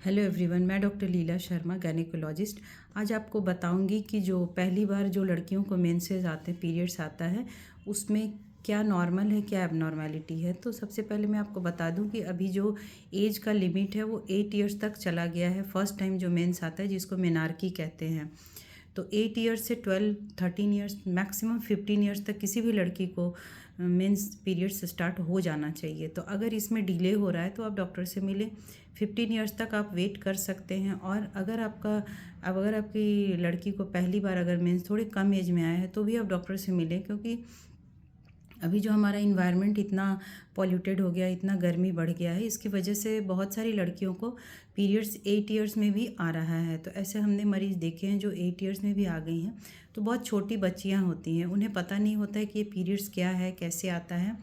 Hello everyone, मैं doctor लीला Sharma, gynaecologist. आज आपको बताऊंगी कि जो पहली बार जो लड़कियों को मेंसेस आते हैं, पीरियड्स आता है, उसमें क्या नॉर्मल है, क्या एबनॉर्मेलिटी है। तो सबसे पहले मैं आपको बता दूं कि अभी जो एज का लिमिट है वो 8 इयर्स तक चला गया है। फर्स्ट टाइम जो मेंस आता है जिसको मेनार्की कहते हैं, तो 8 इयर्स से 12-13 इयर्स, मैक्सिमम 15 इयर्स तक किसी भी लड़की को मेंस पीरियड्स स्टार्ट हो जाना चाहिए। तो अगर इसमें डिले हो रहा है तो आप डॉक्टर से मिलें। 15 इयर्स तक आप वेट कर सकते हैं। और अगर आपकी लड़की को पहली बार अगर मेंस थोड़े कम एज में आया है तो भी आप डॉक्टर से मिलें, क्योंकि अभी जो हमारा इन्वायरमेंट इतना पॉल्यूटेड हो गया, इतना गर्मी बढ़ गया है, इसकी वजह से बहुत सारी लड़कियों को पीरियड्स 8 इयर्स में भी आ रहा है। तो ऐसे हमने मरीज़ देखे हैं जो 8 इयर्स में भी आ गई हैं। तो बहुत छोटी बच्चियां होती हैं, उन्हें पता नहीं होता है कि ये पीरियड्स क्या है, कैसे आता है।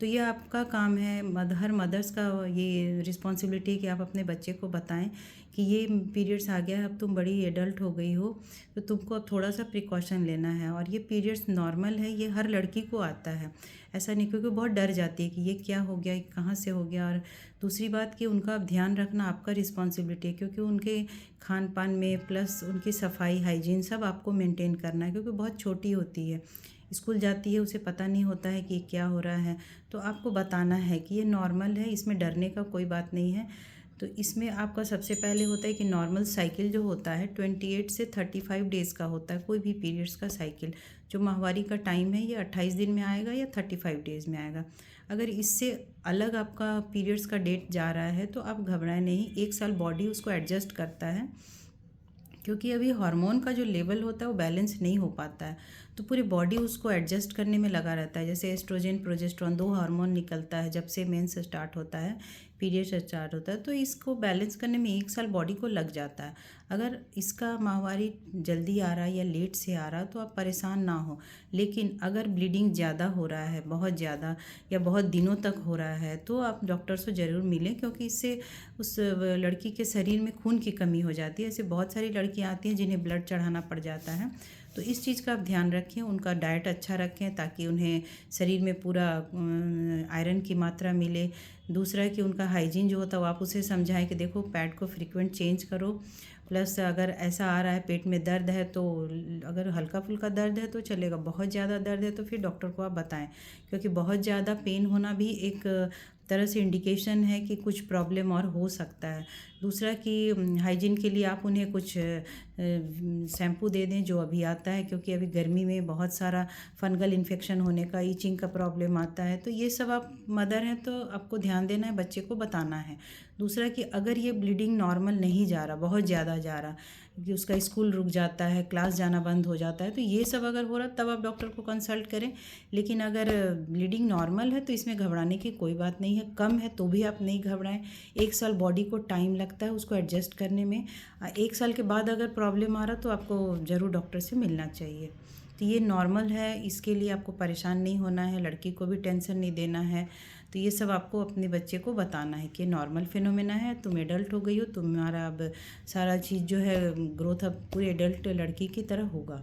तो ये आपका काम है, हर मदर्स का ये रिस्पॉन्सिबिलिटी है कि आप अपने बच्चे को बताएं कि ये पीरियड्स आ गया है, अब तुम बड़ी एडल्ट हो गई हो, तो तुमको अब थोड़ा सा प्रिकॉशन लेना है। और ये पीरियड्स नॉर्मल है, ये हर लड़की को आता है, ऐसा नहीं। क्योंकि बहुत डर जाती है कि ये क्या हो गया, कहाँ से हो गया। और दूसरी बात कि उनका अब ध्यान रखना आपका रिस्पॉन्सिबिलिटी है, क्योंकि उनके खान पान में प्लस उनकी सफाई, हाइजीन सब आपको मेंटेन करना है। क्योंकि बहुत छोटी होती है, स्कूल जाती है, उसे पता नहीं होता है कि क्या हो रहा है। तो आपको बताना है कि ये नॉर्मल है, इसमें डरने का कोई बात नहीं है। तो इसमें आपका सबसे पहले होता है कि नॉर्मल साइकिल जो होता है 28 से 35 डेज़ का होता है। कोई भी पीरियड्स का साइकिल, जो माहवारी का टाइम है, ये 28 दिन में आएगा या 35 डेज़ में आएगा। अगर इससे अलग आपका पीरियड्स का डेट जा रहा है तो आप घबराएं नहीं, 1 साल बॉडी उसको एडजस्ट करता है। क्योंकि अभी हार्मोन का जो लेवल होता है वो बैलेंस नहीं हो पाता है, तो पूरी बॉडी उसको एडजस्ट करने में लगा रहता है। जैसे एस्ट्रोजन, प्रोजेस्टेरोन, 2 हार्मोन निकलता है जब से मेंस स्टार्ट होता है, पीरियड्स स्टार्ट होता है। तो इसको बैलेंस करने में 1 साल बॉडी को लग जाता है। अगर इसका माहवारी जल्दी आ रहा है या लेट से आ रहा है तो आप परेशान ना हो। लेकिन अगर ब्लीडिंग ज़्यादा हो रहा है, बहुत ज़्यादा, या बहुत दिनों तक हो रहा है, तो आप डॉक्टर से ज़रूर मिलें, क्योंकि इससे उस लड़की के शरीर में खून की कमी हो जाती है। ऐसे बहुत सारी लड़कियां आती हैं जिन्हें ब्लड चढ़ाना पड़ जाता है। तो इस चीज़ का आप ध्यान रखें, उनका डाइट अच्छा रखें ताकि उन्हें शरीर में पूरा आयरन की मात्रा मिले। दूसरा कि उनका हाइजीन जो होता है वो आप उसे समझाएं कि देखो पैड को फ्रीक्वेंट चेंज करो। प्लस अगर ऐसा आ रहा है, पेट में दर्द है, तो अगर हल्का फुल्का दर्द है तो चलेगा, बहुत ज़्यादा दर्द है तो फिर डॉक्टर को आप बताएं। क्योंकि बहुत ज़्यादा पेन होना भी एक तरह से इंडिकेशन है कि कुछ प्रॉब्लम और हो सकता है। दूसरा कि हाइजीन के लिए आप उन्हें कुछ शैम्पू दे दें जो अभी आता है, क्योंकि अभी गर्मी में बहुत सारा फंगल इन्फेक्शन होने का, ईचिंग का प्रॉब्लम आता है। तो ये सब आप मदर हैं तो आपको ध्यान देना है, बच्चे को बताना है। दूसरा कि अगर ये ब्लीडिंग नॉर्मल नहीं जा रहा, बहुत ज़्यादा जा रहा, कि उसका स्कूल रुक जाता है, क्लास जाना बंद हो जाता है, तो ये सब अगर हो रहा तब आप डॉक्टर को कंसल्ट करें। लेकिन अगर ब्लीडिंग नॉर्मल है तो इसमें घबराने की कोई बात नहीं है। कम है तो भी आप नहीं घबराएं। 1 साल बॉडी को टाइम लगता है उसको एडजस्ट करने में। 1 साल के बाद अगर प्रॉब्लम आ रहा तो आपको ज़रूर डॉक्टर से मिलना चाहिए। तो ये नॉर्मल है, इसके लिए आपको परेशान नहीं होना है, लड़की को भी टेंशन नहीं देना है। तो ये सब आपको अपने बच्चे को बताना है कि नॉर्मल फिनोमेना है, तुम एडल्ट हो गई हो, तुम्हारा अब सारा चीज़ जो है ग्रोथ अब पूरी एडल्ट लड़की की तरह होगा।